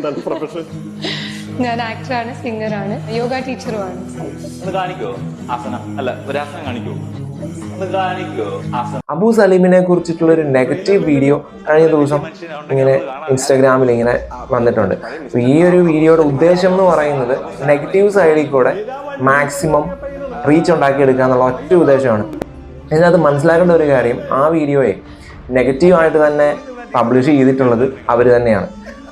Profession? ഞാൻ ആക്ടറാണ്, സിംഗറാണ്, യോഗ ടീച്ചറുമാണ്. കാണിക്കോ ആസനം? അല്ല, ഒരു ആസനം കാണിക്കോ? അബു സലീമിനെ കുറിച്ചിട്ടുള്ള ഒരു നെഗറ്റീവ് വീഡിയോ കഴിഞ്ഞ ദിവസം ഇങ്ങനെ ഇൻസ്റ്റാഗ്രാമിൽ ഇങ്ങനെ വന്നിട്ടുണ്ട്. ഈ ഒരു വീഡിയോയുടെ ഉദ്ദേശം എന്ന് പറയുന്നത് നെഗറ്റീവ് സൈഡിൽ കൂടെ മാക്സിമം റീച്ച് ഉണ്ടാക്കിയെടുക്കുക എന്നുള്ള ഒറ്റ ഉദ്ദേശമാണ്. ഇതിനകത്ത് മനസ്സിലാക്കേണ്ട ഒരു കാര്യം, ആ വീഡിയോയെ നെഗറ്റീവായിട്ട് തന്നെ പബ്ലിഷ് ചെയ്തിട്ടുള്ളത് അവർ തന്നെയാണ്.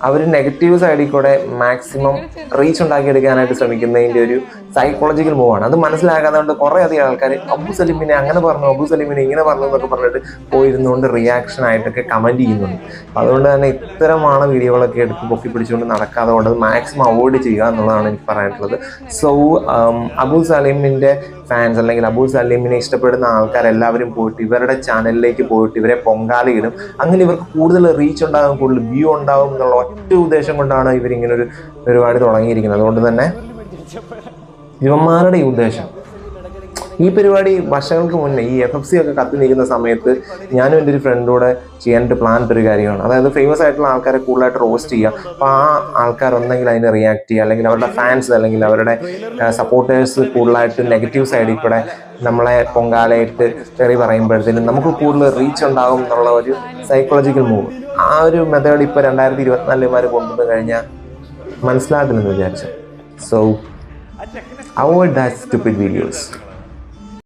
അവർ നെഗറ്റീവ് സൈഡിൽ കൂടെ മാക്സിമം റീച്ച് ഉണ്ടാക്കിയെടുക്കാനായിട്ട് ശ്രമിക്കുന്നതിൻ്റെ ഒരു സൈക്കോളജിക്കൽ മൂവാണ്. അത് മനസ്സിലാക്കാതെ കൊണ്ട് കുറേ അധികം ആൾക്കാർ അബു സലീമിനെ അങ്ങനെ പറഞ്ഞു, അബു സലീമിനെ ഇങ്ങനെ പറഞ്ഞു എന്നൊക്കെ പറഞ്ഞിട്ട് പോയിരുന്നുകൊണ്ട് റിയാക്ഷൻ ആയിട്ടൊക്കെ കമൻറ്റ് ചെയ്യുന്നുണ്ട്. അപ്പോൾ അതുകൊണ്ട് തന്നെ ഇത്തരമാണ് വീഡിയോകളൊക്കെ എടുത്ത് പൊക്കി പിടിച്ചുകൊണ്ട് നടക്കാതെ കൊണ്ട് അത് മാക്സിമം അവോയ്ഡ് ചെയ്യുക എന്നുള്ളതാണ് എനിക്ക് പറയാനുള്ളത്. സോ അബു സലീമിൻ്റെ ഫാൻസ് അല്ലെങ്കിൽ അബു സലീമിനെ ഇഷ്ടപ്പെടുന്ന ആൾക്കാരെല്ലാവരും പോയിട്ട് ഇവരുടെ ചാനലിലേക്ക് പോയിട്ട് ഇവരെ പൊങ്കാലയിടും. അങ്ങനെ ഇവർക്ക് കൂടുതൽ റീച്ച് ഉണ്ടാകും, കൂടുതൽ വ്യൂ ഉണ്ടാകും എന്നുള്ള ഒറ്റ ഉദ്ദേശം കൊണ്ടാണ് ഇവരിങ്ങനെ ഒരു പരിപാടി തുടങ്ങിയിരിക്കുന്നത്. അതുകൊണ്ട് തന്നെ ഇവന്മാരുടെ ഈ ഉദ്ദേശം, ഈ പരിപാടി വർഷങ്ങൾക്ക് മുന്നേ ഈ FFC ഒക്കെ കത്തി നിൽക്കുന്ന സമയത്ത് ഞാനും എൻ്റെ ഒരു ഫ്രണ്ടോടെ ചെയ്യാനായിട്ട് പ്ലാൻ ഇട്ടൊരു കാര്യമാണ്. അതായത് ഫേമസ് ആയിട്ടുള്ള ആൾക്കാരെ കൂടുതലായിട്ട് റോസ്റ്റ് ചെയ്യുക. അപ്പോൾ ആ ആൾക്കാർ ഒന്നെങ്കിൽ അതിനെ റിയാക്ട് ചെയ്യുക, അല്ലെങ്കിൽ അവരുടെ ഫാൻസ് അല്ലെങ്കിൽ അവരുടെ സപ്പോർട്ടേഴ്സ് കൂടുതലായിട്ട് നെഗറ്റീവ് സൈഡിൽ കൂടെ നമ്മളെ പൊങ്കാലയിട്ട് തെറി പറയുമ്പോഴത്തേനും നമുക്ക് കൂടുതൽ റീച്ച് ഉണ്ടാകും എന്നുള്ള ഒരു സൈക്കോളജിക്കൽ മൂവ്. ആ ഒരു മെത്തേഡ് ഇപ്പോൾ 2024 കൊണ്ടുവന്ന് കഴിഞ്ഞാൽ മനസ്സിലാകത്തില്ലെന്ന് വിചാരിച്ചു. So avoid that stupid videos.